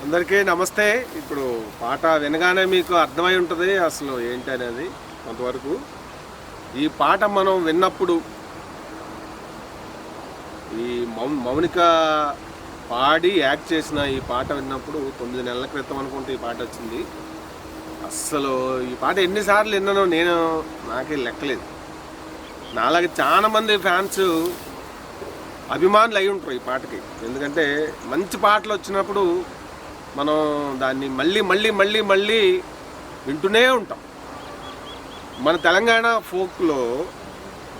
అందరికీ నమస్తే. ఇప్పుడు పాట వినగానే మీకు అర్థమై ఉంటుంది అసలు ఏంటి అనేది. కొంతవరకు ఈ పాట మనం విన్నప్పుడు, ఈ మౌనిక పాడి యాక్ట్ చేసిన ఈ పాట విన్నప్పుడు 9 నెలల క్రితం అనుకుంటే ఈ పాట వచ్చింది. అస్సలు ఈ పాట ఎన్నిసార్లు విన్నానో నాకే లెక్కలేదు. నాలాగే చాలా మంది ఫ్యాన్స్ అభిమానులు అయి ఉంటారు ఈ పాటకి. ఎందుకంటే మంచి పాటలు వచ్చినప్పుడు మనం దాన్ని మళ్ళీ మళ్ళీ మళ్ళీ మళ్ళీ వింటూనే ఉంటాం. మన తెలంగాణ ఫోక్లో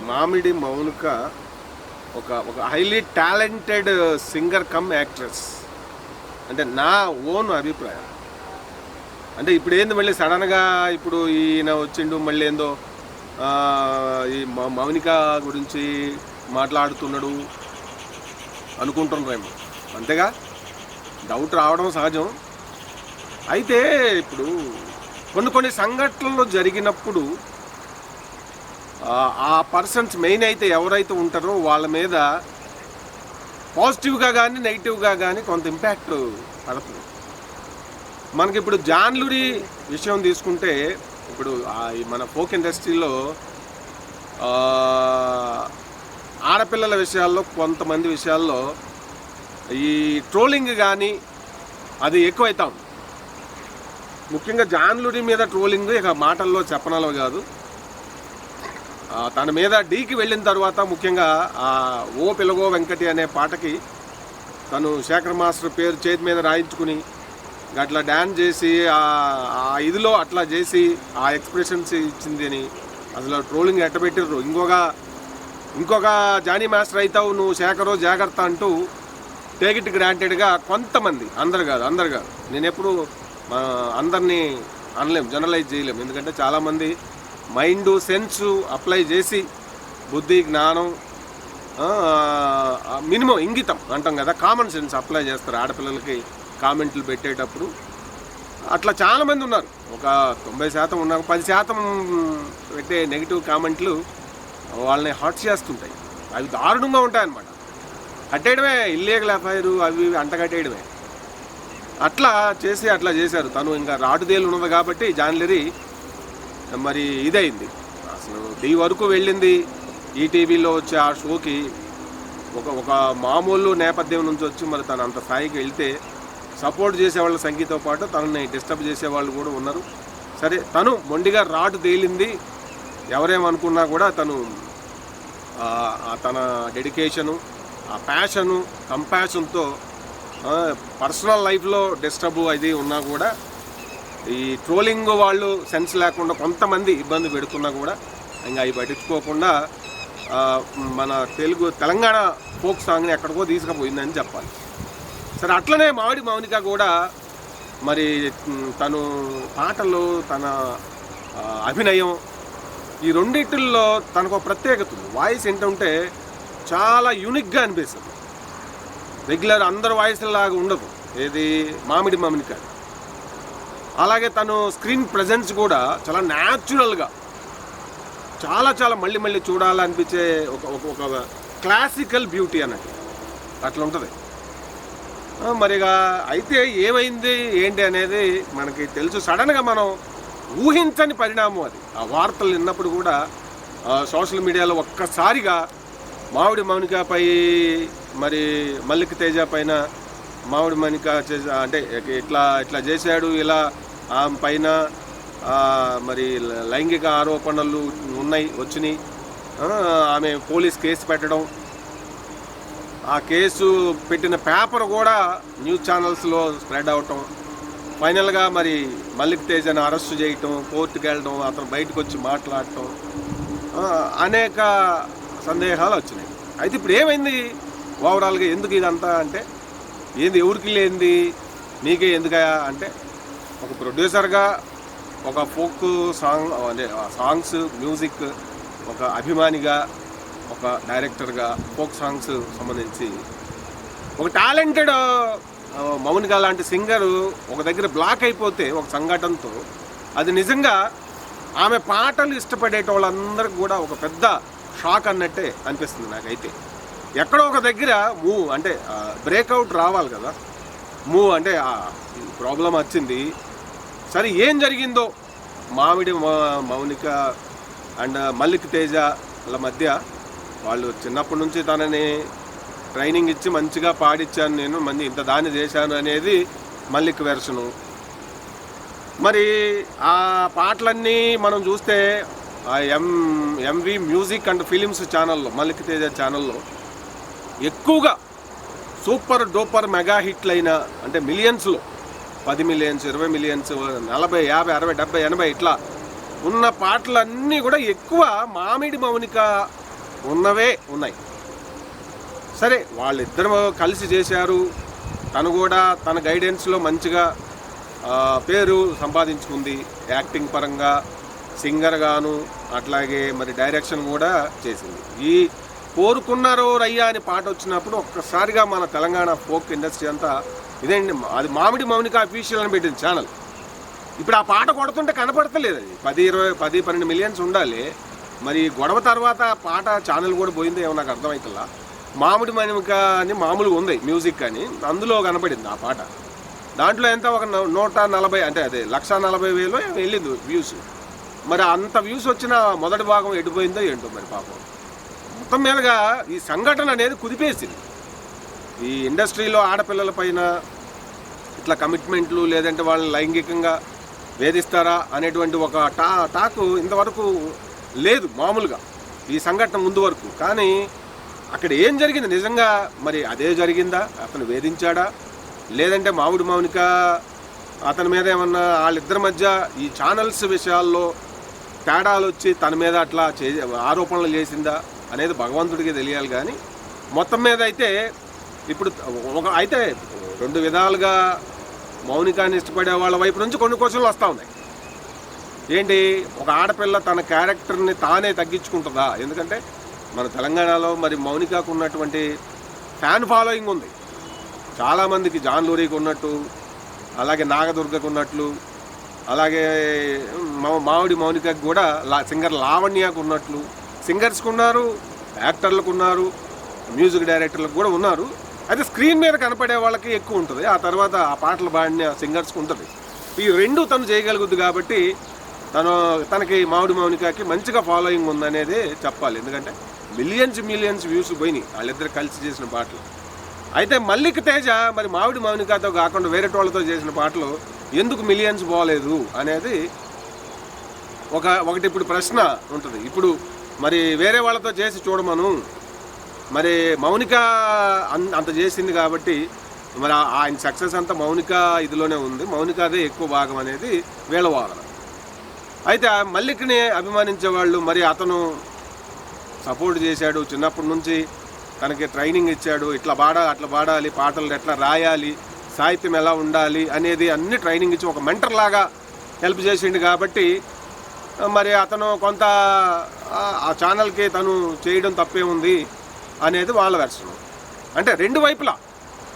మామిడి మౌనిక ఒక highly talented singer come actress అంటే నా ఓన్ అభిప్రాయం. అంటే ఇప్పుడు ఏంది మళ్ళీ సడన్గా ఇప్పుడు ఈయన వచ్చిండు మళ్ళీ ఏందో ఈ మౌనిక గురించి మాట్లాడుతున్నాడు అనుకుంటున్నారేమో. అంతేగా, డౌట్ రావడం సహజం. అయితే ఇప్పుడు కొన్ని సంఘటనలు జరిగినప్పుడు ఆ పర్సన్స్ మెయిన్ అయితే ఎవరైతే ఉంటారో వాళ్ళ మీద పాజిటివ్గా కానీ నెగిటివ్గా కానీ కొంత ఇంపాక్ట్ పడుతుంది. మనకి ఇప్పుడు జాన్లురి విషయం తీసుకుంటే, ఇప్పుడు మన ఫోక్ ఇండస్ట్రీలో ఆడపిల్లల విషయాల్లో కొంతమంది విషయాల్లో ఈ ట్రోలింగ్ కానీ అది ఎక్కువైతాం. ముఖ్యంగా జాన్లురి మీద ట్రోలింగ్ ఇక మాటల్లో చెప్పనలో కాదు. తన మీద డీకి వెళ్ళిన తర్వాత ముఖ్యంగా ఓ పిలగో వెంకటి అనే పాటకి తను శేఖర్ మాస్టర్ పేరు చేతి మీద రాయించుకుని అట్లా డ్యాన్స్ చేసి ఆ ఇదిలో అట్లా చేసి ఆ ఎక్స్ప్రెషన్స్ ఇచ్చింది అని అసలు ట్రోలింగ్ ఎట్టబెట్టిర్రు. ఇంకొక జానీ మాస్టర్ అవుతావు నువ్వు శేఖరో జాగ్రత్త అంటూ టేక్ ఇట్ గ్రాంటెడ్గా కొంతమంది, అందరు కాదు నేను ఎప్పుడు అందరినీ అనలేం, జనరలైజ్ చేయలేం. ఎందుకంటే చాలామంది మైండ్ సెన్స్ అప్లై చేసి బుద్ధి జ్ఞానం మినిమం ఇంగితం అంటాం కదా, కామన్ సెన్స్ అప్లై చేస్తారు ఆడపిల్లలకి కామెంట్లు పెట్టేటప్పుడు. అట్లా చాలామంది ఉన్నారు. ఒక 90% ఉన్నారు. 10% పెట్టే నెగిటివ్ కామెంట్లు వాళ్ళని హర్ట్ చేస్తుంటాయి. అవి దారుణంగా ఉంటాయన్నమాట. కట్టేయడమే, ఇల్లీగల్ ఎఫ్ఐఆర్ అవి అంటగట్టేయడమే. అట్లా చేశారు. తను ఇంకా రాటుదేలు ఉన్నది కాబట్టి జాన్లరీ మరి ఇదైంది. అసలు ఢీ వరకు వెళ్ళింది. ఈటీవీలో వచ్చే ఆ షోకి ఒక మామూలు నేపథ్యం నుంచి వచ్చి మరి తను అంత స్థాయికి వెళ్తే సపోర్ట్ చేసేవాళ్ళ సంఖ్యతో పాటు తనని డిస్టర్బ్ చేసేవాళ్ళు కూడా ఉన్నారు. సరే, తను మొండిగా రాటు తేలింది. ఎవరేమనుకున్నా కూడా తను తన డెడికేషను, ఆ ప్యాషను, కంపాషన్తో పర్సనల్ లైఫ్లో డిస్టర్బ్ అది ఉన్నా కూడా ఈ ట్రోలింగ్ వాళ్ళు సెన్స్ లేకుండా కొంతమంది ఇబ్బంది పెడుతున్నా కూడా ఇంకా అవి పట్టించుకోకుండా మన తెలంగాణ ఫోక్ సాంగ్ని ఎక్కడికో తీసుకుపోయిందని చెప్పాలి. సరే, అట్లనే మామిడి మౌనిక కూడా మరి తను పాటలు, తన అభినయం, ఈ రెండింటిల్లో తనకు ఒక ప్రత్యేకత ఉంది. వాయిస్ ఏంటంటే చాలా యూనిక్గా అనిపిస్తుంది. రెగ్యులర్ అందరు వాయిస్లాగా ఉండదు. ఏది మామిడి మౌనిక. అలాగే తను స్క్రీన్ ప్రజెన్స్ కూడా చాలా న్యాచురల్గా, చాలా మళ్ళీ మళ్ళీ చూడాలనిపించే ఒక క్లాసికల్ బ్యూటీ అన్నట్టు అట్లా ఉంటుంది. మరిగా అయితే ఏమైంది ఏంటి అనేది మనకి తెలుసు. సడన్గా మనం ఊహించని పరిణామం అది. ఆ వార్తలు విన్నప్పుడు కూడా సోషల్ మీడియాలో ఒక్కసారిగా మామిడి మౌనికపై మరి మల్లిక తేజ పైన మామిడి మౌనిక అంటే ఇట్లా చేశాడు, ఇలా ఆమె పైన మరి లైంగిక ఆరోపణలు వచ్చినాయి. ఆమె పోలీస్ కేసు పెట్టడం, ఆ కేసు పెట్టిన పేపర్ కూడా న్యూస్ ఛానల్స్లో స్ప్రెడ్ అవటం, ఫైనల్గా మరి మల్లిక్ తేజని అరెస్ట్ చేయటం, కోర్టుకు వెళ్ళడం, అతను బయటకు వచ్చి మాట్లాడటం, అనేక సందేహాలు వచ్చినాయి. అయితే ఇప్పుడు ఏమైంది ఓవరాల్గా, ఎందుకు ఇదంతా అంటే ఏంది, ఎవరికి లేనిది నీకే ఎందుకయా అంటే, ఒక ప్రొడ్యూసర్గా, ఒక ఫోక్ సాంగ్ అదే సాంగ్స్ మ్యూజిక్, ఒక అభిమానిగా, ఒక డైరెక్టర్గా ఫోక్ సాంగ్స్ సంబంధించి ఒక టాలెంటెడ్ మౌనిక లాంటి సింగరు ఒక దగ్గర బ్లాక్ అయిపోతే ఒక సంఘటనతో, అది నిజంగా ఆమె పాటలు ఇష్టపడే వాళ్ళందరికీ కూడా ఒక పెద్ద షాక్ అన్నట్టే అనిపిస్తుంది నాకైతే. ఎక్కడో ఒక దగ్గర అంటే బ్రేక్అవుట్ రావాలి కదా, అంటే ప్రాబ్లం వచ్చింది. సరే ఏం జరిగిందో, మౌనిక అండ్ మల్లిక్ తేజల మధ్య వాళ్ళు చిన్నప్పటి నుంచి తనని ట్రైనింగ్ ఇచ్చి మంచిగా పాడిచ్చాను నేను, ఇంత దాన్ని చేశాను అనేది మల్లిక్ వెర్షను. మరి ఆ పాటలన్నీ మనం చూస్తే ఎంవి మ్యూజిక్ అండ్ ఫిలిమ్స్ ఛానల్లో, మల్లిక్ తేజ ఛానల్లో ఎక్కువగా సూపర్ డూపర్ మెగా హిట్లు అయిన, అంటే మిలియన్స్లో 10 మిలియన్స్, 20 మిలియన్స్, 40, 50, 60, 70, 80 ఇట్లా ఉన్న పాటలన్నీ కూడా ఎక్కువ మామిడి మౌనిక ఉన్నవే ఉన్నాయి. సరే వాళ్ళిద్దరు కలిసి చేశారు, తను కూడా తన గైడెన్స్లో మంచిగా పేరు సంపాదించుకుంది, యాక్టింగ్ పరంగా, సింగర్గాను, అట్లాగే మరి డైరెక్షన్ కూడా చేసింది. ఈ కోరుకున్నారో రయ్యా అని పాట వచ్చినప్పుడు ఒక్కసారిగా మన తెలంగాణ ఫోక్ ఇండస్ట్రీ అంతా ఇదేంటి, అది మామిడి మౌనిక అఫీషియల్ అని పెట్టింది ఛానల్. ఇప్పుడు ఆ పాట కొడుతుంటే కనపడతలేదు, అది 10-12 మిలియన్స్ ఉండాలి. మరి గొడవ తర్వాత పాట ఛానల్ కూడా పోయిందో ఏమో నాకు అర్థమవుతుందా. మామిడి మౌనిక అని మామూలుగా ఉంది మ్యూజిక్ అని, అందులో కనపడింది ఆ పాట. దాంట్లో ఎంత ఒక 140, అంటే అదే 140,000 వెళ్ళింది వ్యూస్. మరి అంత వ్యూస్ వచ్చిన మొదటి భాగం ఎడిపోయిందో ఏంటో మరి పాపం. మొత్తం మీదగా ఈ సంఘటన అనేది కుదిపేసింది. ఈ ఇండస్ట్రీలో ఆడపిల్లల పైన ఇట్లా కమిట్మెంట్లు, లేదంటే వాళ్ళని లైంగికంగా వేధిస్తారా అనేటువంటి ఒక టాకు ఇంతవరకు లేదు మామూలుగా ఈ సంఘటన ముందు వరకు. కానీ అక్కడ ఏం జరిగింది నిజంగా, మరి అదే జరిగిందా, అతను వేధించాడా, లేదంటే మామిడి మౌనిక అతని మీద ఏమన్నా వాళ్ళిద్దరి మధ్య ఈ ఛానల్స్ విషయాల్లో తేడాలు వచ్చి తన మీద అట్లా ఆరోపణలు చేసిందా అనేది భగవంతుడికి తెలియాలి. కానీ మొత్తం మీద అయితే ఇప్పుడు అయితే 2 విధాలుగా మౌనికాన్ని ఇష్టపడే వాళ్ళ వైపు నుంచి కొన్ని క్వశ్చన్లు వస్తూ ఉన్నాయి. ఏంటి, ఒక ఆడపిల్ల తన క్యారెక్టర్ని తానే తగ్గించుకుంటుందా? ఎందుకంటే మన తెలంగాణలో మరి మౌనికాకు ఉన్నటువంటి ఫ్యాన్ ఫాలోయింగ్ ఉంది చాలామందికి. జాన్ లూరీకి ఉన్నట్టు, అలాగే నాగదుర్గకు ఉన్నట్లు, అలాగే మామిడి మౌనికకు కూడా సింగర్ లావణ్యకు ఉన్నట్లు సింగర్స్కి ఉన్నారు, యాక్టర్లకు ఉన్నారు, మ్యూజిక్ డైరెక్టర్లకు కూడా ఉన్నారు. అయితే స్క్రీన్ మీద కనపడే వాళ్ళకి ఎక్కువ ఉంటుంది, ఆ తర్వాత ఆ పాటలు పాడిన సింగర్స్కి ఉంటుంది. ఈ రెండు తను చేయగలుగుద్ది కాబట్టి తనకి మామిడి మౌనికకి మంచిగా ఫాలోయింగ్ ఉందనేది చెప్పాలి. ఎందుకంటే మిలియన్స్ వ్యూస్ పోయినాయి వాళ్ళిద్దరు కలిసి చేసిన పాటలు. అయితే మల్లిక్ తేజ మరి మామిడి మౌనికతో కాకుండా వేరే వాళ్ళతో చేసిన పాటలు ఎందుకు మిలియన్స్ పోలేదు అనేది ఒకటి ఇప్పుడు ప్రశ్న ఉంటుంది. ఇప్పుడు మరి వేరే వాళ్ళతో చేసి చూడమను, మరి మౌనిక అంత చేసింది కాబట్టి మరి ఆయన సక్సెస్ అంతా మౌనిక ఇదిలోనే ఉంది, మౌనికదే ఎక్కువ భాగం అనేది వీళ్ళ వాదన. అయితే మల్లిక్ని అభిమానించే వాళ్ళు, మరి అతను సపోర్ట్ చేశాడు, చిన్నప్పటి నుంచి తనకి ట్రైనింగ్ ఇచ్చాడు, ఇట్లా అట్లా పాడాలి, పాటలు ఎట్లా రాయాలి, సాహిత్యం ఎలా ఉండాలి అనేది అన్ని ట్రైనింగ్ ఇచ్చి ఒక మెంటర్ లాగా హెల్ప్ చేసిండు కాబట్టి మరి అతను కొంత ఆ ఛానల్కి తను చేయడం తప్పే ఉంది అనేది వాళ్ళ వెర్షన్. అంటే రెండు వైపులా,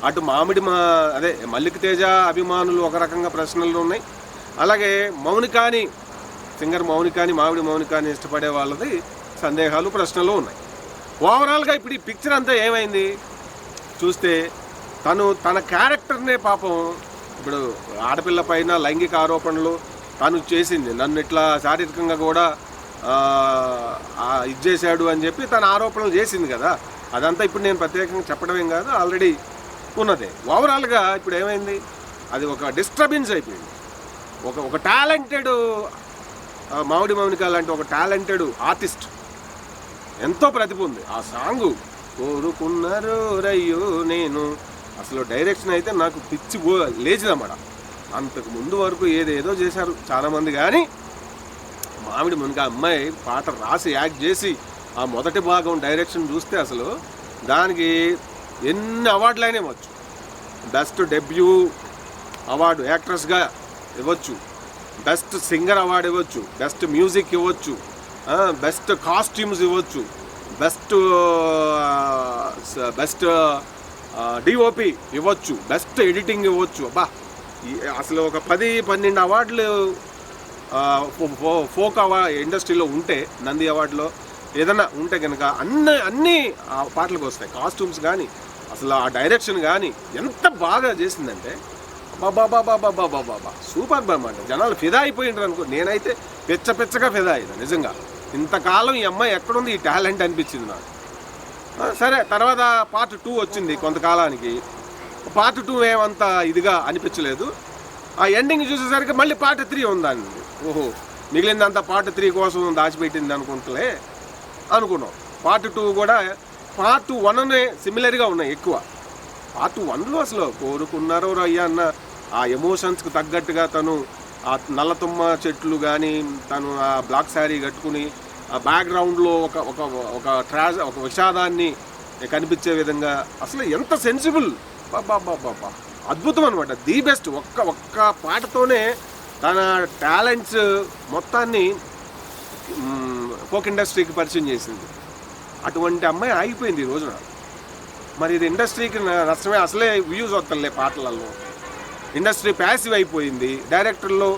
అటు అదే మల్లిక్ తేజ అభిమానులు ఒక రకంగా ప్రశ్నలు ఉన్నాయి, అలాగే మౌనికాని, సింగర్ మౌనికాని, మామిడి మౌనికాని ఇష్టపడే వాళ్ళది సందేహాలు, ప్రశ్నలు ఉన్నాయి. ఓవరాల్గా ఇప్పుడు ఈ పిక్చర్ అంతా ఏమైంది చూస్తే, తన క్యారెక్టర్నే పాపం ఇప్పుడు ఆడపిల్ల పైన లైంగిక ఆరోపణలు తను చేసింది, నన్ను ఇట్లా శారీరకంగా కూడా ఇది చేశాడు అని చెప్పి తన ఆరోపణలు చేసింది కదా, అదంతా ఇప్పుడు నేను ప్రత్యేకంగా చెప్పడమేం కాదు, ఆల్రెడీ ఉన్నదే. ఓవరాల్గా ఇప్పుడు ఏమైంది, అది ఒక డిస్టర్బెన్స్ అయిపోయింది. ఒక టాలెంటెడ్ మామిడి మౌనిక లాంటి ఒక టాలెంటెడ్ ఆర్టిస్ట్, ఎంతో ప్రతిభ ఉంది. ఆ సాంగు కోరుకున్నారు రయ్యో నేను, అసలు డైరెక్షన్ అయితే నాకు పిచ్చి లేచిదన్నమాట. అంతకు ముందు వరకు ఏదేదో చేశారు చాలామంది, కానీ మామిడి మునిక అమ్మాయి పాట రాసి యాక్ట్ చేసి ఆ మొదటి భాగం డైరెక్షన్ చూస్తే అసలు దానికి ఎన్ని అవార్డులైనా ఇవ్వచ్చు. బెస్ట్ డెబ్యూ అవార్డు యాక్ట్రెస్గా ఇవ్వచ్చు, బెస్ట్ సింగర్ అవార్డు ఇవ్వచ్చు, బెస్ట్ మ్యూజిక్ ఇవ్వచ్చు, బెస్ట్ కాస్ట్యూమ్స్ ఇవ్వచ్చు, బెస్ట్ బెస్ట్ డిఓపి ఇవ్వచ్చు, బెస్ట్ ఎడిటింగ్ ఇవ్వచ్చు. అబ్బా అసలు ఒక 10-12 అవార్డులు ఫోక్ ఇండస్ట్రీలో ఉంటే, నంది అవార్డులో ఏదైనా ఉంటే కనుక అన్నీ ఆ పాటలకు వస్తాయి. కాస్ట్యూమ్స్ కానీ అసలు ఆ డైరెక్షన్ కానీ ఎంత బాగా చేసిందంటే బాబా సూపర్ అన్నమాట. జనాలు ఫిదా అయిపోయినారు అనుకో. నేనైతే పెచ్చగా ఫిదా అయినా నిజంగా. ఇంతకాలం ఈ అమ్మాయి ఎక్కడుంది ఈ టాలెంట్ అనిపించింది నాకు. సరే, తర్వాత పార్ట్ 2 వచ్చింది కొంతకాలానికి. పార్ట్ 2 ఏమంత ఇదిగా అనిపించలేదు. ఆ ఎండింగ్ చూసేసరికి మళ్ళీ పార్ట్ 3 ఉందండి. ఓహో, మిగిలిందంతా పార్ట్ 3 కోసం దాచిపెట్టింది అనుకుంటలే అనుకున్నాం. పార్ట్ 2 కూడా పార్ట్ 1 సిమిలర్గా ఉన్నాయి ఎక్కువ. పార్ట్ 1లో అసలు కోరుకున్నారో అయ్యా అన్న ఆ ఎమోషన్స్కి తగ్గట్టుగా తను ఆ నల్లతుమ్మ చెట్లు కానీ, తను ఆ బ్లాక్ శారీ కట్టుకుని ఆ బ్యాక్గ్రౌండ్లో ఒక విషాదాన్ని కనిపించే విధంగా అసలు ఎంత సెన్సిబుల్. బాబా అద్భుతం అనమాట. The best. ఒక్క పాటతోనే తన టాలెంట్స్ మొత్తాన్ని ఫోక్ ఇండస్ట్రీకి పరిచయం చేసింది. అటువంటి అమ్మాయి ఆగిపోయింది ఈ రోజున. మరి ఇది ఇండస్ట్రీకి నష్టమే. అసలే వ్యూస్ వస్తలే పాటలలో. ఇండస్ట్రీ ప్యాసివ్ అయిపోయింది. డైరెక్టర్లు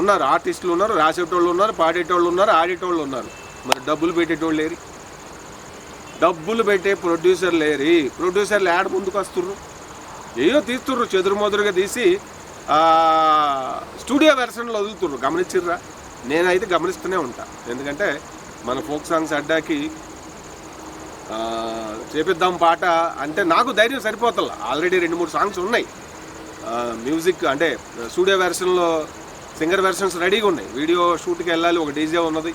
ఉన్నారు, ఆర్టిస్టులు ఉన్నారు, రాసేటోళ్ళు ఉన్నారు, పాడేటోళ్ళు ఉన్నారు, ఆడేటోళ్ళు ఉన్నారు. మరి డబ్బులు పెట్టేటోళ్ళు లేరు, డబ్బులు పెట్టే ప్రొడ్యూసర్ లేరు. ప్రొడ్యూసర్లు యాడ్ ముందుకు వస్తుర్రు, ఏయో తీస్తుర్రు, చెదురుమదురుగా తీసి స్టూడియో వెర్షన్లో వదులుతుర్రు. గమనించిర్రా? నేనైతే గమనిస్తూనే ఉంటా. ఎందుకంటే మన ఫోక్ సాంగ్స్ అడ్డాకి చేపిద్దాం పాట అంటే నాకు ధైర్యం సరిపోతల్లా. ఆల్రెడీ 2-3 సాంగ్స్ ఉన్నాయి మ్యూజిక్ అంటే స్టూడియో వెర్షన్లో. సింగర్ వెర్షన్స్ రెడీగా ఉన్నాయి. వీడియో షూట్కి వెళ్ళాలి, ఒక డీజే ఉన్నది.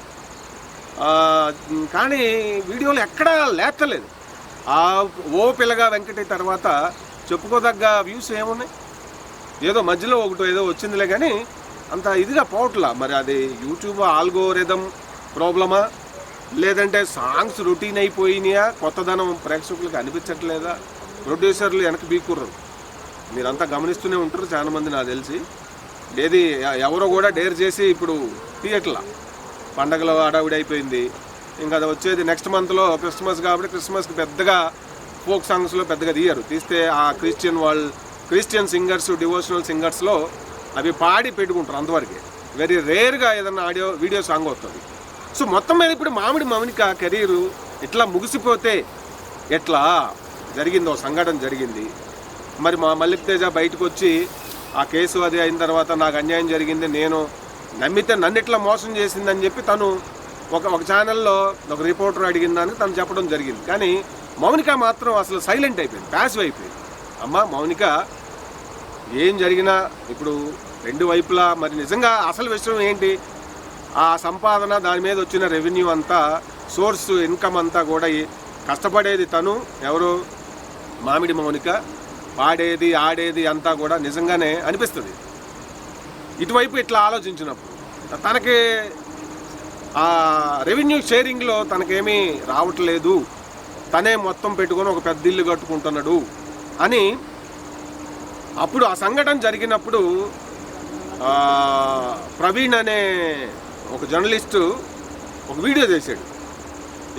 కానీ వీడియోలు ఎక్కడా లేక్కలేదు. ఓ పిల్లగా వెంకటి తర్వాత చెప్పుకోదగ్గ వ్యూస్ ఏమున్నాయి? ఏదో మధ్యలో ఏదో వచ్చిందిలే, కానీ అంత ఇదిగా పోవట్లా. మరి అది యూట్యూబ్ ఆల్గోరిథం ప్రాబ్లమా, లేదంటే సాంగ్స్ రొటీన్ అయిపోయినాయా, కొత్తదనం ప్రేక్షకులకు అనిపించట్లేదా? ప్రొడ్యూసర్లు వెనక్కి బీకుర్రు. మీరంతా గమనిస్తూనే ఉంటారు చాలామంది నాకు తెలిసి. ఏది ఎవరో కూడా డేర్ చేసి ఇప్పుడు తీయట్లా. పండగలో హడావిడి అయిపోయింది. ఇంకా అది వచ్చేది నెక్స్ట్ మంత్లో క్రిస్మస్ కాబట్టి క్రిస్మస్కి పెద్దగా ఫోక్ సాంగ్స్లో పెద్దగా తీస్తే ఆ క్రిస్టియన్ సింగర్స్, డివోషనల్ సింగర్స్లో అవి పాడి పెట్టుకుంటారు అంతవరకే. వెరీ రేర్గా ఏదన్నా వీడియో సాంగ్ వస్తుంది. సో మొత్తం మీద ఇప్పుడు మామిడి మౌనిక కెరీరు ఇట్లా ముగిసిపోతే ఎట్లా? జరిగిందో సంఘటన జరిగింది. మరి మా మల్లిక్ తేజ బయటకు వచ్చి ఆ కేసు అది అయిన తర్వాత నాకు అన్యాయం జరిగింది, నేను నమ్మితే నన్ను ఇట్లా మోసం చేసిందని చెప్పి తను ఒక ఛానల్లో ఒక రిపోర్టర్ అడిగిన దానికి తను చెప్పడం జరిగింది. కానీ మౌనిక మాత్రం అసలు సైలెంట్ అయిపోయింది, ప్యాసివ్ అయిపోయింది. అమ్మ మౌనిక ఏం జరిగినా ఇప్పుడు 2 వైపులా మరి నిజంగా అసలు విషయం ఏంటి? ఆ సంపాదన, దాని మీద వచ్చిన రెవెన్యూ అంతా, సోర్స్ ఇన్కమ్ అంతా కూడా కష్టపడేది తను, ఎవరు? మామిడి మౌనిక. పాడేది ఆడేది అంతా కూడా నిజంగానే అనిపిస్తుంది ఇటువైపు ఇట్లా ఆలోచించినప్పుడు. తనకి ఆ రెవెన్యూ షేరింగ్లో తనకేమీ రావట్లేదు, తనే మొత్తం పెట్టుకొని ఒక పెద్ద ఇల్లు కట్టుకుంటున్నాడు అని. అప్పుడు ఆ సంఘటన జరిగినప్పుడు ప్రవీణ్ అనే ఒక జర్నలిస్టు ఒక వీడియో చేశాడు.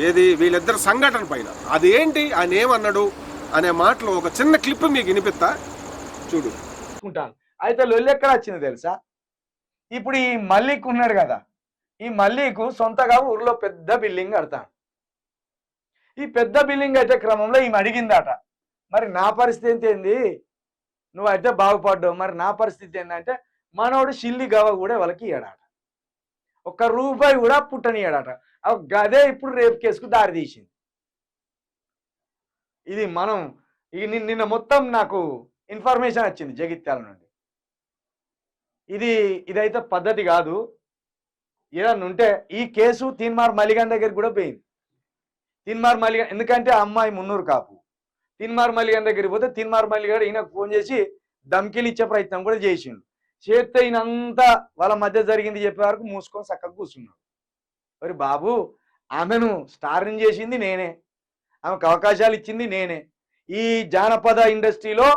ఏది? వీళ్ళిద్దరు సంఘటన పైన. అది ఏంటి, ఆయన ఏమన్నాడు అనే మాటలో ఒక చిన్న క్లిప్ మీకు వినిపిస్తా, చూడు. అయితే లొల్లి ఎక్కడ వచ్చింది తెలుసా? ఇప్పుడు ఈ మల్లిక్ ఉన్నాడు కదా, ఈ మల్లికు సొంతగా ఊర్లో పెద్ద బిల్డింగ్ కడతాను. ఈ పెద్ద బిల్డింగ్ అయితే క్రమంలో ఈమె అడిగిందట, మరి నా పరిస్థితి ఏంది, నువ్వైతే బాగుపడ్డావు, మరి నా పరిస్థితి ఏంటంటే మనోడు షిల్లి గవ కూడా వాళ్ళకి ఇయ్యాడట, ₹1 కూడా పుట్టనియ్యాడట. గదే ఇప్పుడు రేపు కేసుకు దారి తీసింది. ఇది మనం నిన్న మొత్తం నాకు ఇన్ఫర్మేషన్ వచ్చింది జగిత్యాల నుండి. ఇదైతే పద్ధతి కాదు. ఏదన్నా ఉంటే ఈ కేసు తీన్మార్ మల్లిగాన్ దగ్గరికి కూడా పోయింది. తీన్మార్ మల్లిగాన్ ఎందుకంటే ఆ అమ్మాయి మున్నూరు కాపు. తీన్మార్ మల్లిగాన్ దగ్గరికి పోతే తీన్మార్ మల్లిగాడు ఈయనకు ఫోన్ చేసి ధమ్కీలు ఇచ్చే ప్రయత్నం కూడా చేసిండు. చేత్తే ఈయనంతా వాళ్ళ మధ్య జరిగింది చెప్పే వరకు మూసుకొని చక్కగా కూర్చున్నాడు. మరి బాబు, ఆమెను స్టార్ని చేసింది నేనే, ఆమెకు అవకాశాలు ఇచ్చింది నేనే. ఈ జానపద ఇండస్ట్రీలో,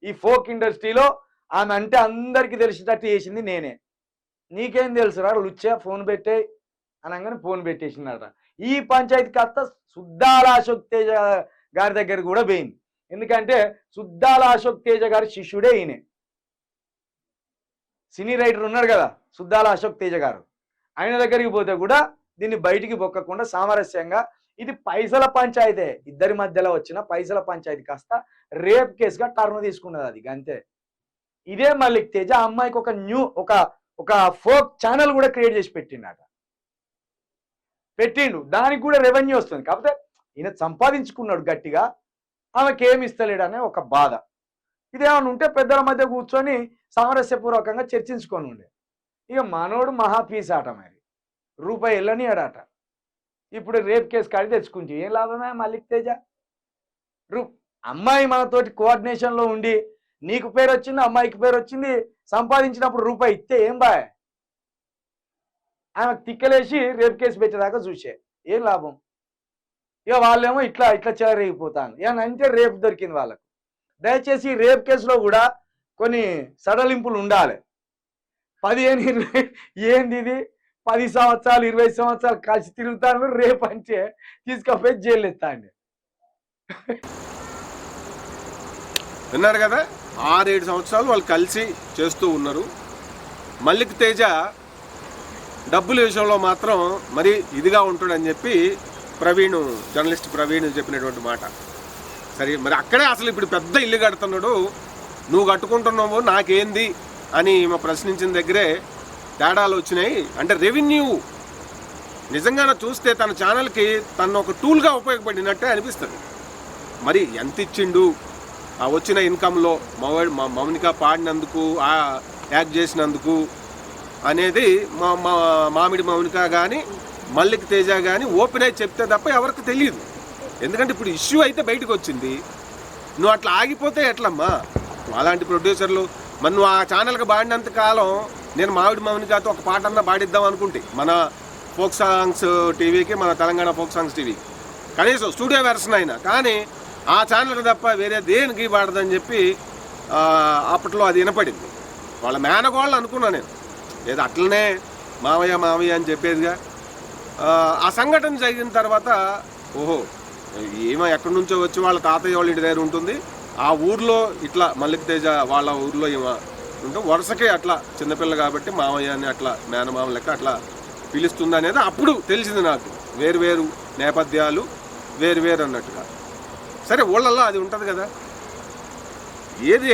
ఈ ఫోక్ ఇండస్ట్రీలో ఆమె అంటే అందరికీ తెలిసేటట్టు చేసింది నేనే. నీకేం తెలుసురా లుచ్చా, ఫోన్ పెట్టే అనగానే ఫోన్ పెట్టేసిందట. ఈ పంచాయతీ కాస్త సుద్దాల అశోక్ తేజ గారి దగ్గర కూడా పోయింది. ఎందుకంటే సుద్దాల అశోక్ తేజ గారి శిష్యుడే ఈయన. సినీ రైటర్ ఉన్నాడు కదా సుద్దాల అశోక్ తేజ గారు, ఆయన దగ్గరికి పోతే కూడా దీన్ని బయటికి బొక్కకుండా సామరస్యంగా, ఇది పైసల పంచాయతీ, ఇద్దరి మధ్యలో వచ్చిన పైసల పంచాయతీ కాస్త రేప్ కేసుగా టర్న్ తీసుకున్నది. అది అంతే. ఇదే మల్లిక్ తేజ అమ్మాయికి ఒక ఫోక్ ఛానల్ కూడా క్రియేట్ చేసి పెట్టిండు. దానికి కూడా రెవెన్యూ వస్తుంది. కాకపోతే ఈయన సంపాదించుకున్నాడు గట్టిగా, ఆమెకి ఏమి ఇస్తలేడు అనే ఒక బాధ. ఇదేమన్నా ఉంటే పెద్దల మధ్య కూర్చొని సామరస్యపూర్వకంగా చర్చించుకొని ఉండే. ఇక మనోడు మహాపీస్ ఆట, మరి రూపాయి వెళ్ళని ఆడాట. ఇప్పుడు రేప్ కేసు కాడి తెచ్చుకుంటే ఏం లాభమే మల్లిక్ తేజ? అమ్మాయి మనతోటి కోఆర్డినేషన్లో ఉండి నీకు పేరు వచ్చింది, అమ్మాయికి పేరు వచ్చింది, సంపాదించినప్పుడు రూపాయి ఇస్తే ఏం బాయ్? ఆమెకు తిక్కలేసి రేప్ కేసు పెట్టేదాకా చూసే ఏం లాభం? ఇక వాళ్ళేమో ఇట్లా చెలరేగిపోతాను ఏమనంటే రేపు దొరికింది వాళ్ళకు. దయచేసి రేప్ కేసులో కూడా కొన్ని సడలింపులు ఉండాలి. 15, 20 ఏంది ఇది, 10 సంవత్సరాలు 20 సంవత్సరాలు కలిసి తిరుగుతాను, రేపు అంటే తీసుకపోయి జైలు ఎత్తాండి. విన్నారు కదా, 6-7 సంవత్సరాలు వాళ్ళు కలిసి చేస్తూ ఉన్నారు. మల్లిక్ తేజ డబ్బుల విషయంలో మాత్రం మరి ఇదిగా ఉంటాడని చెప్పి జర్నలిస్ట్ ప్రవీణ్ చెప్పినటువంటి మాట. సరే, మరి అక్కడే అసలు ఇప్పుడు పెద్ద ఇల్లు కడుతున్నాడు, నువ్వు కట్టుకుంటున్నావు నాకేంది అని ప్రశ్నించిన దగ్గరే తేడాలు వచ్చినాయి. అంటే రెవెన్యూ నిజంగానే చూస్తే తన ఛానల్కి తను ఒక టూల్గా ఉపయోగపడినట్టే అనిపిస్తుంది. మరి ఎంత ఇచ్చిండు, ఆ వచ్చిన ఇన్కంలో మౌనిక పాడినందుకు, ఆ యాక్ట్ చేసినందుకు అనేది మామిడి మౌనిక కానీ మల్లిక్ తేజ కానీ ఓపెన్ అయి చెప్తే తప్ప ఎవరికి తెలియదు. ఎందుకంటే ఇప్పుడు ఇష్యూ అయితే బయటకు వచ్చింది, నువ్వు అట్లా ఆగిపోతే ఎట్లమ్మా? అలాంటి ప్రొడ్యూసర్లు మరి నువ్వు ఆ ఛానల్కి పాడినంత కాలం నేను మామిడి మౌనికతో ఒక పాట అన్నా పాడిద్దాం అనుకుంటే మన ఫోక్ సాంగ్స్ టీవీకి, మన తెలంగాణ ఫోక్ సాంగ్స్ టీవీకి కనీసం స్టూడియో వెర్షన్ అయినా, కానీ ఆ ఛానల్కి తప్ప వేరే దేనికి పాడదని చెప్పి అప్పట్లో అది వినపడింది. వాళ్ళ మేనగోళ్ళు అనుకున్నా నేను, ఏదో అట్లనే మావయ్య అని చెప్పేదిగా. ఆ సంఘటన జరిగిన తర్వాత ఓహో ఏమో ఎక్కడి నుంచో వచ్చి వాళ్ళ తాతయ్య వాళ్ళ ఇంటి దగ్గర ఉంటుంది, ఆ ఊర్లో ఇట్లా మల్లిక్ తేజ వాళ్ళ ఊర్లో ఏమో ఉంటే వరుసకే అట్లా చిన్నపిల్ల కాబట్టి మావయ్య అని అట్లా మేనమామ లెక్క అట్లా పిలుస్తుంది అనేది అప్పుడు తెలిసింది నాకు. వేరు నేపథ్యాలు వేరు అన్నట్టుగా. సరే, ఊళ్ళల్లో అది ఉంటుంది కదా.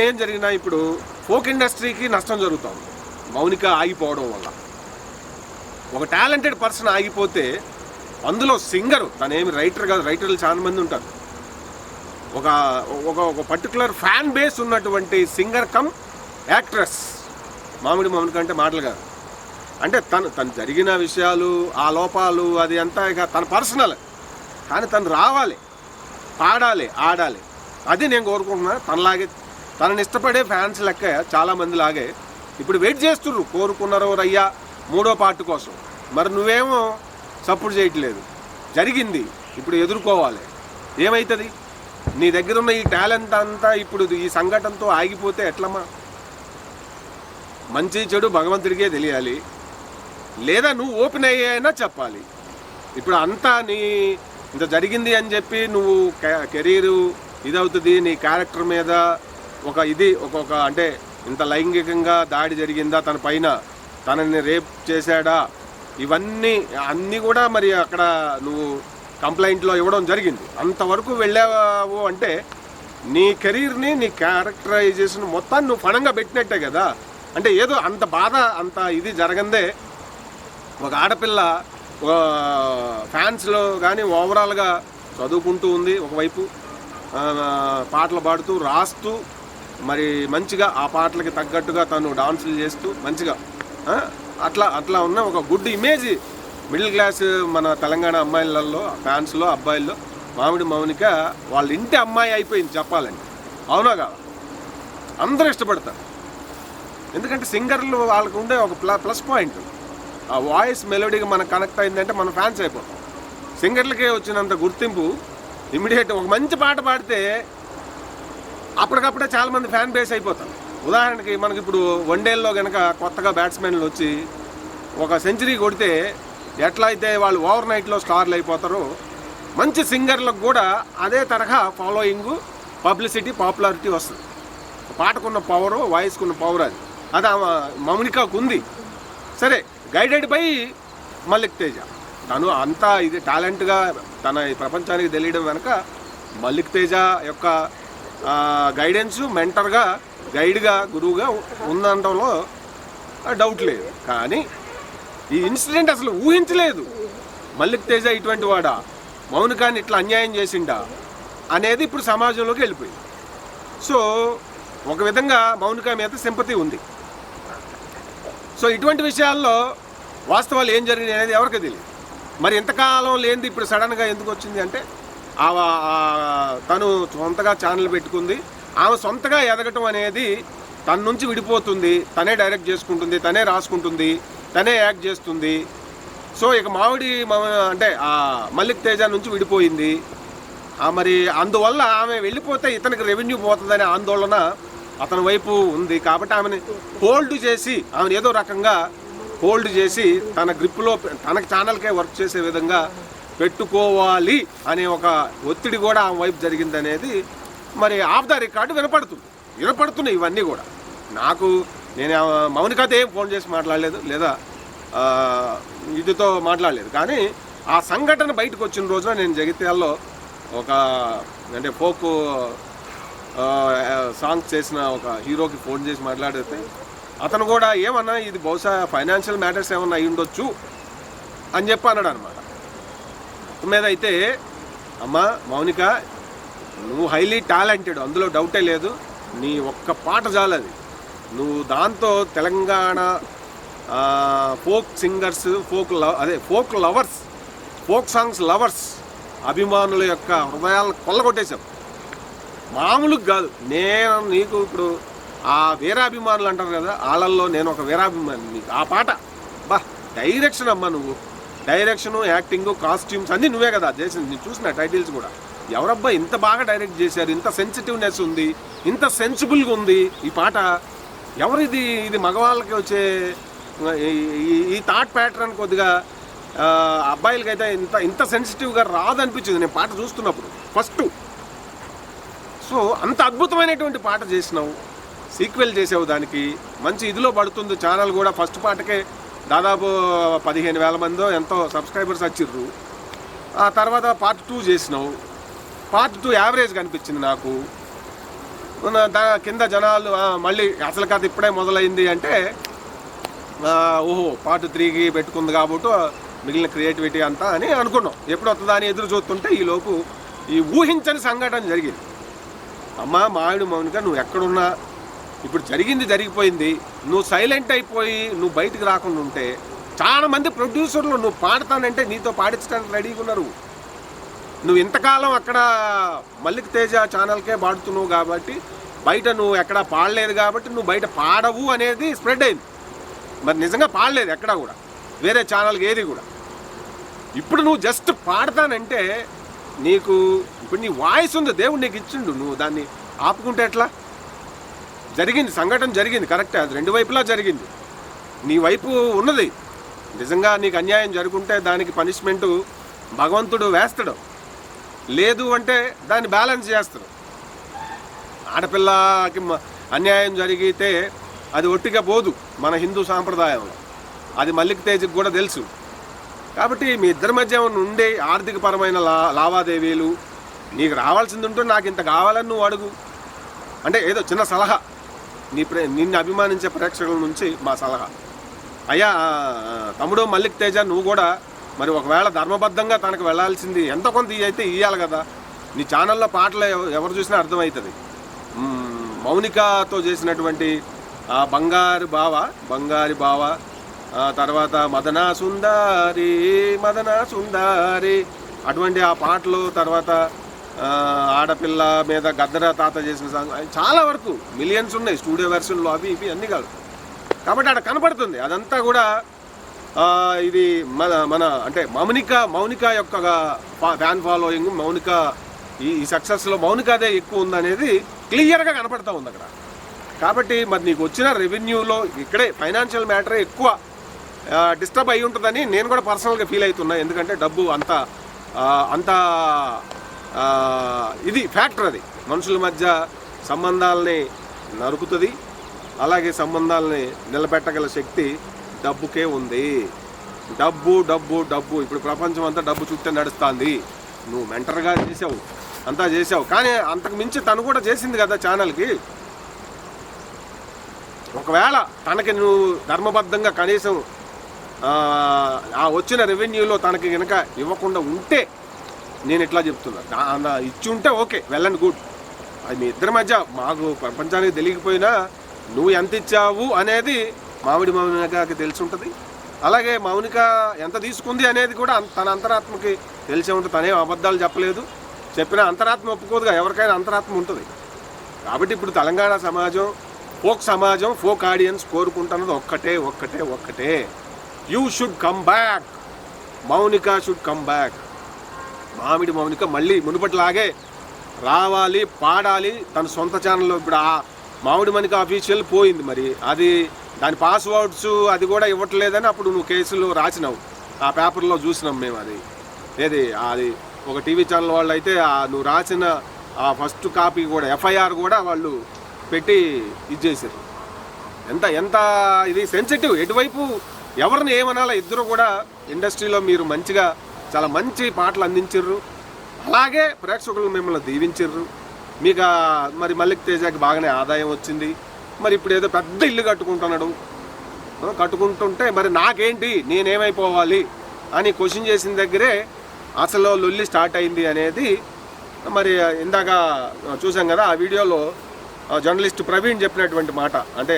ఏం జరిగినా ఇప్పుడు ఫోక్ ఇండస్ట్రీకి నష్టం జరుగుతుంది మౌనిక ఆగిపోవడం వల్ల. ఒక టాలెంటెడ్ పర్సన్ ఆగిపోతే అందులో సింగరు, తనేమి రైటర్ కాదు, రైటర్లు చాలా మంది ఉంటారు, ఒక పర్టికులర్ ఫ్యాన్ బేస్ ఉన్నటువంటి సింగర్ కమ్ యాక్ట్రెస్ మామిడి మౌనిక అంటే మాటలు కాదు. అంటే తను జరిగిన విషయాలు, ఆ లోపాలు, అది అంతా ఇక తన పర్సనల్, కానీ తను రావాలి, పాడాలి, ఆడాలి. అది నేను కోరుకుంటున్నా. తనని ఇష్టపడే ఫ్యాన్స్ లెక్క చాలామంది లాగే ఇప్పుడు వెయిట్ చేస్తుర్రు, కోరుకున్నారు రయ్యా 3వ పార్ట్ కోసం. మరి నువ్వేమో సపోర్ట్ చేయట్లేదు. జరిగింది, ఇప్పుడు ఎదుర్కోవాలి. ఏమవుతుంది? నీ దగ్గర ఉన్న ఈ టాలెంట్ అంతా ఇప్పుడు ఈ సంఘటనతో ఆగిపోతే ఎట్లమ్మా? మంచి చెడు భగవంతుడికే తెలియాలి, లేదా నువ్వు ఓపెన్ అయ్యాయినా చెప్పాలి. ఇప్పుడు అంతా ఇంత జరిగింది అని చెప్పి నువ్వు కెరీరు ఇదవుతుంది, నీ క్యారెక్టర్ మీద ఒక అంటే ఇంత లైంగికంగా దాడి జరిగిందా తన పైన, తనని రేప్ చేశాడా, అన్నీ కూడా మరి అక్కడ నువ్వు కంప్లైంట్లో ఇవ్వడం జరిగింది. అంతవరకు వెళ్ళావు అంటే నీ కెరీర్ని, నీ క్యారెక్టరైజేషన్ మొత్తాన్ని నువ్వు పణంగా పెట్టినట్టే కదా. అంటే ఏదో అంత బాధ, అంత ఇది జరగందే ఒక ఆడపిల్ల ఫ్యాన్స్లో కానీ ఓవరాల్గా చదువుకుంటూ ఉంది, ఒకవైపు పాటలు పాడుతూ రాస్తూ మరి మంచిగా ఆ పాటలకి తగ్గట్టుగా తను డాన్సులు చేస్తూ మంచిగా అట్లా ఉన్న ఒక గుడ్ ఇమేజ్ మిడిల్ క్లాస్ మన తెలంగాణ అమ్మాయిలలో, ఫ్యాన్స్లో, అబ్బాయిల్లో మామిడి మౌనిక వాళ్ళ ఇంటి అమ్మాయి అయిపోయింది చెప్పాలండి. అవునా కాదా? అందరూ ఇష్టపడతారు. ఎందుకంటే సింగర్లు వాళ్ళకు ఉండే ఒక ప్లస్ పాయింట్, ఆ వాయిస్ మెలోడీగా మనకు కనెక్ట్ అయిందంటే మనం ఫ్యాన్స్ అయిపోతాం. సింగర్లకే వచ్చినంత గుర్తింపు ఇమ్మీడియట్ ఒక మంచి పాట పాడితే అప్పటికప్పుడే చాలామంది ఫ్యాన్ బేస్ అయిపోతారు. ఉదాహరణకి మనకి ఇప్పుడు వన్డేల్లో కనుక కొత్తగా బ్యాట్స్మెన్లు వచ్చి ఒక సెంచరీ కొడితే ఎట్లా అయితే వాళ్ళు ఓవర్ నైట్లో స్టార్లు అయిపోతారో, మంచి సింగర్లకు కూడా అదే తరహా ఫాలోయింగ్, పబ్లిసిటీ, పాపులారిటీ వస్తుంది. పాటకున్న పవరు, వాయిస్కున్న పవర్ అది మౌనికాకు ఉంది. సరే, గైడెడ్ బై మల్లిక్ తేజ. తను అంతా ఇది టాలెంట్గా తన ఈ ప్రపంచానికి తెలియడం వెనక మల్లిక్ తేజ యొక్క గైడెన్సు, మెంటర్గా, గైడ్గా, గురువుగా ఉందనడంలో డౌట్ లేదు. కానీ ఈ ఇన్సిడెంట్ అసలు ఊహించలేదు. మల్లిక్ తేజ ఇటువంటి వాడా, మౌనికాని ఇట్లా అన్యాయం చేసిండా అనేది ఇప్పుడు సమాజంలోకి వెళ్ళిపోయింది. సో ఒక విధంగా మౌనిక మీద సింపతి ఉంది. సో ఇటువంటి విషయాల్లో వాస్తవాలు ఏం జరిగినాయి అనేది ఎవరికి తెలియదు. మరి ఇంతకాలం లేనిది ఇప్పుడు సడన్గా ఎందుకు వచ్చింది అంటే, తను సొంతగా ఛానల్ పెట్టుకుంది, ఆమె సొంతగా ఎదగటం అనేది తన నుంచి విడిపోతుంది, తనే డైరెక్ట్ చేసుకుంటుంది, తనే రాసుకుంటుంది, తనే యాక్ట్ చేస్తుంది. సో ఇక అంటే మల్లిక్ తేజ నుంచి విడిపోయింది. మరి అందువల్ల ఆమె వెళ్ళిపోతే ఇతనికి రెవెన్యూ పోతుందనే ఆందోళన అతని వైపు ఉంది. కాబట్టి ఆమెని హోల్డ్ చేసి, ఆమెను ఏదో రకంగా హోల్డ్ చేసి తన గ్రిప్లో తనకి ఛానల్కే వర్క్ చేసే విధంగా పెట్టుకోవాలి అనే ఒక ఒత్తిడి కూడా ఆమె వైపు జరిగింది అనేది మరి ఆఫ్ ద రికార్డు వినపడుతున్నాయి ఇవన్నీ కూడా. నేను మౌనికతో ఏం ఫోన్ చేసి మాట్లాడలేదు, లేదా ఇదితో మాట్లాడలేదు. కానీ ఆ సంఘటన బయటకు వచ్చిన రోజున నేను జగిత్యాల్లో ఒక అంటే ఫోక్ సాంగ్స్ చేసిన ఒక హీరోకి ఫోన్ చేసి మాట్లాడితే అతను కూడా ఏమన్నా ఇది బహుశా ఫైనాన్షియల్ మ్యాటర్స్ ఏమన్నా అయి ఉండొచ్చు అని చెప్పి అన్నాడు అనమాట. మొత్తం మీద అయితే అమ్మ మౌనిక, నువ్వు హైలీ టాలెంటెడ్, అందులో డౌటే లేదు. నీ ఒక్క పాట చాలది. నువ్వు దాంతో Telangana folk singers, folk lovers, folk songs lovers, అభిమానుల యొక్క హృదయాలను కొల్లగొట్టేశావు. మామూలుగా కాదు. నేను నీకు ఇప్పుడు ఆ వీరాభిమానులు అంటారు కదా, వాళ్ళల్లో నేను ఒక వీరాభిమాని. నీకు ఆ పాట డైరెక్షన్ అమ్మ, నువ్వు డైరెక్షను, యాక్టింగు, కాస్ట్యూమ్స్ అన్నీ నువ్వే కదా చేసింది. నేను చూసిన టైటిల్స్ కూడా, ఎవరబ్బా ఇంత బాగా డైరెక్ట్ చేశారు, ఇంత సెన్సిటివ్నెస్ ఉంది, ఇంత సెన్సిబుల్గా ఉంది ఈ పాట, ఎవరిది? ఇది మగవాళ్ళకి వచ్చే ఈ థాట్ ప్యాటర్న్ కొద్దిగా అబ్బాయిలకైతే ఇంత సెన్సిటివ్గా రాదనిపించింది నేను పాట చూస్తున్నప్పుడు ఫస్ట్. సో అంత అద్భుతమైనటువంటి పాట చేసినావు, సీక్వెల్ చేసావు, దానికి మంచి ఇదిలో పడుతుంది. ఛానల్ కూడా ఫస్ట్ పాటకే దాదాపు 15,000 మందో ఎంతో సబ్స్క్రైబర్స్ వచ్చిర్రు. ఆ తర్వాత పార్ట్ 2 చేసినావు. పార్ట్ 2 యావరేజ్ కనిపించింది నాకు. కింద జనాలు మళ్ళీ అసలు కథ ఇప్పుడే మొదలైంది అంటే ఓహో పార్ట్ 3కి పెట్టుకుంది కాబట్టి మిగిలిన క్రియేటివిటీ అంతా అని అనుకున్నాం. ఎప్పుడు వస్తుందా అని ఎదురు చూస్తుంటే ఈలోపు ఈ ఊహించని సంఘటన జరిగింది. అమ్మ మావిడి మౌనిక, నువ్వు ఎక్కడున్నా ఇప్పుడు జరిగిపోయింది. నువ్వు సైలెంట్ అయిపోయి నువ్వు బయటికి రాకుండా ఉంటే చాలామంది ప్రొడ్యూసర్లు నువ్వు పాడతానంటే నీతో పాడించడానికి రెడీగా ఉన్నారు. నువ్వు ఇంతకాలం అక్కడ మల్లిక్ తేజ ఛానల్కే పాడుతున్నావు కాబట్టి, బయట నువ్వు ఎక్కడా పాడలేదు కాబట్టి నువ్వు బయట పాడవు అనేది స్ప్రెడ్ అయింది. మరి నిజంగా పాడలేదు ఎక్కడా కూడా, వేరే ఛానల్కి ఏది కూడా. ఇప్పుడు నువ్వు జస్ట్ పాడతానంటే నీకు ఇప్పుడు నీ వాయిస్ ఉంది, దేవుడు నీకు ఇచ్చిండు, నువ్వు దాన్ని ఆపుకుంటే ఎట్లా? జరిగింది, సంఘటన జరిగింది, కరెక్టే, అది రెండు వైపులా జరిగింది. నీ వైపు ఉన్నది. నిజంగా నీకు అన్యాయం జరుగుంటే దానికి పనిష్మెంటు భగవంతుడు వేస్తాడు, లేదు అంటే దాన్ని బ్యాలెన్స్ చేస్తాడు. ఆడపిల్లకి అన్యాయం జరిగితే అది ఒట్టిగా పోదు మన హిందూ సాంప్రదాయంలో, అది మల్లిక్ తేజ్కి కూడా తెలుసు. కాబట్టి మీ ఇద్దరి మధ్య ఉండే ఆర్థికపరమైన లావాదేవీలు నీకు రావాల్సింది ఉంటే నాకు ఇంత కావాలని నువ్వు అడుగు. అంటే ఏదో చిన్న సలహా, నిన్ను అభిమానించే ప్రేక్షకుల నుంచి మా సలహా. అయ్యా తమ్ముడు మల్లిక్ తేజ, నువ్వు కూడా మరి ఒకవేళ ధర్మబద్ధంగా తనకు వెళ్ళాల్సింది ఎంతో కొంత అయితే ఇవ్వాలి కదా. నీ ఛానల్లో పాటలు ఎవరు చూసినా అర్థమవుతుంది. మౌనికతో చేసినటువంటి బంగారి బావ, తర్వాత మదనా సుందారి అటువంటి ఆ పాటలు, తర్వాత ఆడపిల్ల మీద గద్దర తాత చేసిన సాంగ్, చాలా వరకు మిలియన్స్ ఉన్నాయి స్టూడియో వెర్షన్లో, అవి ఇవి అన్నీ కాదు. కాబట్టి అక్కడ కనపడుతుంది అదంతా కూడా ఇది మన అంటే మౌనిక యొక్క ఫ్యాన్ ఫాలోయింగ్, మౌనిక ఈ సక్సెస్లో మౌనికదే ఎక్కువ ఉందనేది క్లియర్గా కనపడతా ఉంది అక్కడ. కాబట్టి మరి నీకు వచ్చిన రెవెన్యూలో ఇక్కడే ఫైనాన్షియల్ మ్యాటరే ఎక్కువ డిస్టర్బ్ అయి ఉంటుందని నేను కూడా పర్సనల్గా ఫీల్ అవుతున్నా. ఎందుకంటే డబ్బు అంత ఇది ఫ్యాక్టర్, అది మనుషుల మధ్య సంబంధాలని నరుకుతుంది. అలాగే సంబంధాలని నిలబెట్టగల శక్తి డబ్బుకే ఉంది. డబ్బు డబ్బు డబ్బు ఇప్పుడు ప్రపంచం అంతా డబ్బు చుట్టే నడుస్తుంది. నువ్వు మెంటర్గా చేసావు, అంతా చేసావు, కానీ అంతకు మించి తను కూడా చేసింది కదా ఛానల్కి. ఒకవేళ తనకి నువ్వు ధర్మబద్ధంగా కనీసం ఆ వచ్చిన రెవెన్యూలో తనకి కనుక ఇవ్వకుండా ఉంటే నేను ఇట్లా చెప్తున్నా, ఇచ్చి ఉంటే ఓకే, వెల్ అండ్ గుడ్. అది మీ ఇద్దరి మధ్య మాకు ప్రపంచానికి తెలియకపోయినా నువ్వు ఎంత ఇచ్చావు అనేది మౌనికకి తెలిసి ఉంటుంది. అలాగే మౌనిక ఎంత తీసుకుంది అనేది కూడా తన అంతరాత్మకి తెలిసే ఉంటుంది. తనేం అబద్ధాలు చెప్పలేదు, చెప్పిన అంతరాత్మ ఒప్పుకోదుగా, ఎవరికైనా అంతరాత్మ ఉంటుంది. కాబట్టి ఇప్పుడు తెలంగాణ సమాజం, ఫోక్ ఆడియన్స్ కోరుకుంటున్నది ఒక్కటే, you should come back, Mounika should come back. Mounika మళ్ళీ మునుపటిలాగే రావాలి, పాడాలి తన సొంత ఛానల్లో. ఇప్పుడు ఆ మౌనిక అఫీషియల్ పోయింది, మరి అది దాని పాస్వర్డ్స్ అది కూడా ఇవ్వట్లేదని అప్పుడు నువ్వు కేసులు రాసినావు, ఆ పేపర్లో చూసినాం మేము. అది ఒక టీవీ ఛానల్ వాళ్ళు అయితే నువ్వు రాసిన ఆ ఫస్ట్ కాపీ కూడా ఎఫ్ఐఆర్ కూడా వాళ్ళు పెట్టి ఇది చేశారు. ఎంత ఇది సెన్సిటివ్, ఎటువైపు ఎవరిని ఏమనాలా. ఇద్దరు కూడా ఇండస్ట్రీలో మీరు మంచిగా చాలా మంచి పాటలు అందించారు, అలాగే ప్రేక్షకులు మిమ్మల్ని దీవించారు. మీకు మరి మల్లిక్ తేజకి బాగానే ఆదాయం వచ్చింది. మరి ఇప్పుడు ఏదో పెద్ద ఇల్లు కట్టుకుంటుంటే మరి నాకేంటి, నేనేమైపోవాలి అని క్వశ్చన్ చేసిన దగ్గరే అసలు లొల్లి స్టార్ట్ అయింది అనేది మరి ఇందాక చూసాం కదా. ఆ వీడియోలో జర్నలిస్ట్ ప్రవీణ్ చెప్పినటువంటి మాట, అంటే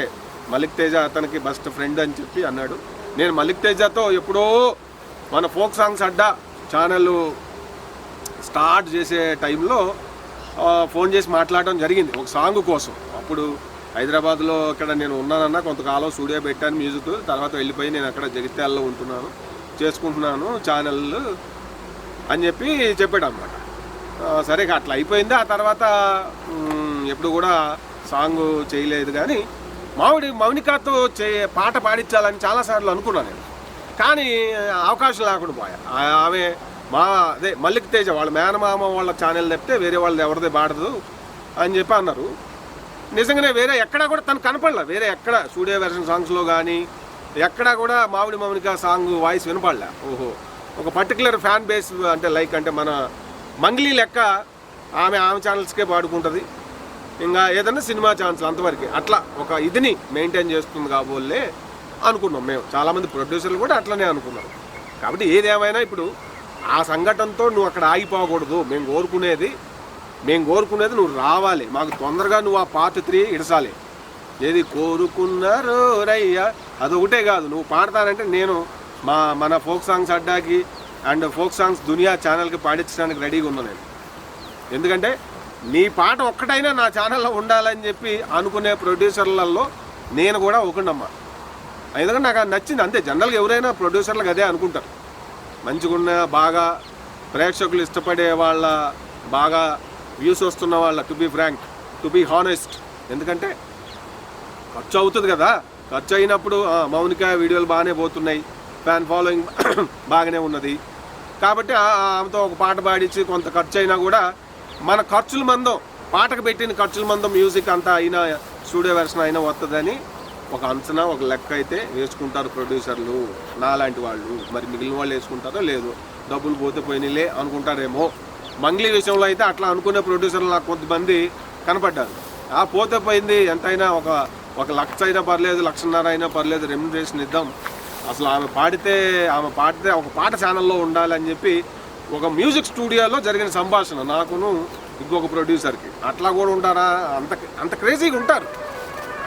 మల్లిక్ తేజ అతనికి బెస్ట్ ఫ్రెండ్ అని చెప్పి అన్నాడు. నేను మల్లిక్ తేజతో ఎప్పుడో మన ఫోక్ సాంగ్స్ అడ్డా ఛానల్ స్టార్ట్ చేసే టైంలో ఫోన్ చేసి మాట్లాడడం జరిగింది ఒక సాంగ్ కోసం. అప్పుడు హైదరాబాద్లో ఇక్కడ నేను ఉన్నానన్నా, కొంతకాలం స్టూడియో పెట్టాను మ్యూజిక్, తర్వాత వెళ్ళిపోయి నేను అక్కడ జగిత్యాలలో చేసుకుంటున్నాను ఛానల్ అని చెప్పాడు అన్నమాట. సరే అట్లా అయిపోయింది. ఆ తర్వాత ఎప్పుడు కూడా సాంగ్ చేయలేదు. కానీ మౌనికతో పాట పాడించాలని చాలాసార్లు అనుకున్నాను నేను, కానీ అవకాశం లేకుండా పోయా. ఆమె మల్లిక్ తేజ వాళ్ళ మేనమామ వాళ్ళ ఛానల్ తప్పితే వేరే వాళ్ళది ఎవరిదే పాడదు అని చెప్పి అన్నారు. నిజంగానే వేరే ఎక్కడా కూడా తను కనపడలే, వేరే ఎక్కడ స్టూడియో వెర్షన్ సాంగ్స్లో కానీ ఎక్కడా కూడా మౌనిక సాంగ్ వాయిస్ వినపడలే. ఓహో, ఒక పర్టికులర్ ఫ్యాన్ బేస్ అంటే మన మంగ్లీ లెక్క ఆమె ఛానల్స్కే పాడుకుంటుంది, ఇంకా ఏదన్నా సినిమా ఛాన్స్ అంతవరకు అట్లా ఒక ఇదిని మెయింటైన్ చేస్తుంది కాబోలే అనుకున్నాం మేము. చాలామంది ప్రొడ్యూసర్లు కూడా అట్లనే అనుకున్నారు. కాబట్టి ఏదేమైనా ఇప్పుడు ఆ సంఘటనతో నువ్వు అక్కడ ఆగిపోకూడదు. మేము కోరుకునేది నువ్వు రావాలి, మాకు తొందరగా నువ్వు ఆ పార్ట్ 3 ఇడసాలి. ఏది కోరుకున్నారో రయ్యా అదొకటే కాదు, నువ్వు పాడతానంటే నేను మన ఫోక్ సాంగ్స్ అడ్డాకి అండ్ ఫోక్ సాంగ్స్ దునియా ఛానల్కి పాడించడానికి రెడీగా ఉన్నా నేను. ఎందుకంటే నీ పాట ఒక్కటైనా నా ఛానల్లో ఉండాలని చెప్పి అనుకునే ప్రొడ్యూసర్లలో నేను కూడా ఒకనమ్మా. ఎందుకంటే నాకు అది నచ్చింది అంతే. జనరల్గా ఎవరైనా ప్రొడ్యూసర్లకు అదే అనుకుంటారు, మంచిగున్న బాగా ప్రేక్షకులు ఇష్టపడే వాళ్ళ, బాగా వ్యూస్ వస్తున్న వాళ్ళ, to be frank, to be honest. ఎందుకంటే ఖర్చు అవుతుంది కదా, ఖర్చు అయినప్పుడు మౌనిక వీడియోలు బాగానే పోతున్నాయి, ఫ్యాన్ ఫాలోయింగ్ బాగానే ఉన్నది, కాబట్టి ఆమెతో ఒక పాట పాడించి కొంత ఖర్చు అయినా కూడా మన ఖర్చుల మందం, పాటకు పెట్టిన ఖర్చుల మందం మ్యూజిక్ అంతా అయినా స్టూడియో వెర్షన్ అయినా వస్తుందని ఒక అంచనా, ఒక లెక్క అయితే వేసుకుంటారు ప్రొడ్యూసర్లు నాలాంటి వాళ్ళు. మరి మిగిలిన వాళ్ళు వేసుకుంటారో లేదో, డబ్బులు పోతే పోయినలే అనుకుంటారేమో. మంగ్లీ విషయంలో అయితే అట్లా అనుకునే ప్రొడ్యూసర్లు నాకు కొంతమంది కనపడ్డారు. పోతే పోయింది, ఎంతైనా ఒక 1,00,000 అయినా పర్లేదు, 1,50,000 అయినా పర్లేదు, రెమ్యునరేషన్ ఇద్దాం, అసలు ఆమె పాడితే ఒక పాట ఛానల్లో ఉండాలని చెప్పి ఒక మ్యూజిక్ స్టూడియోలో జరిగిన సంభాషణ నాకును ఇంకొక ప్రొడ్యూసర్కి. అట్లా కూడా ఉంటారా? అంత క్రేజీగా ఉంటారు,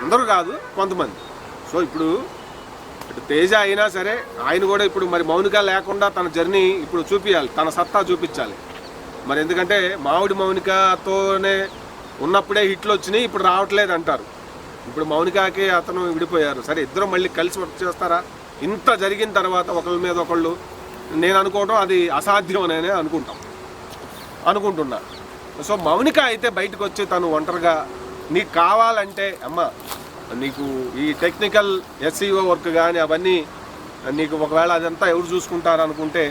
అందరూ కాదు, కొంతమంది. సో ఇప్పుడు తేజ అయినా సరే ఆయన కూడా ఇప్పుడు మరి మౌనిక లేకుండా తన జర్నీ ఇప్పుడు చూపించాలి, తన సత్తా చూపించాలి. మరి ఎందుకంటే మౌనికతోనే ఉన్నప్పుడే హిట్లు వచ్చినాయి, ఇప్పుడు రావట్లేదు అంటారు. ఇప్పుడు మౌనికాకి అతను విడిపోయారు, సరే ఇద్దరు మళ్ళీ కలిసి వర్క్ చేస్తారా? ఇంత జరిగిన తర్వాత ఒకళ్ళ మీద ఒకళ్ళు నేను అనుకోవడం అది అసాధ్యం అనే అనుకుంటున్నా. సో మౌనిక అయితే బయటకు వచ్చి తను ఒంటరిగా నీకు కావాలంటే అమ్మ నీకు ఈ టెక్నికల్ SEO వర్క్ కానీ అవన్నీ నీకు ఒకవేళ అదంతా ఎవరు చూసుకుంటారు అనుకుంటే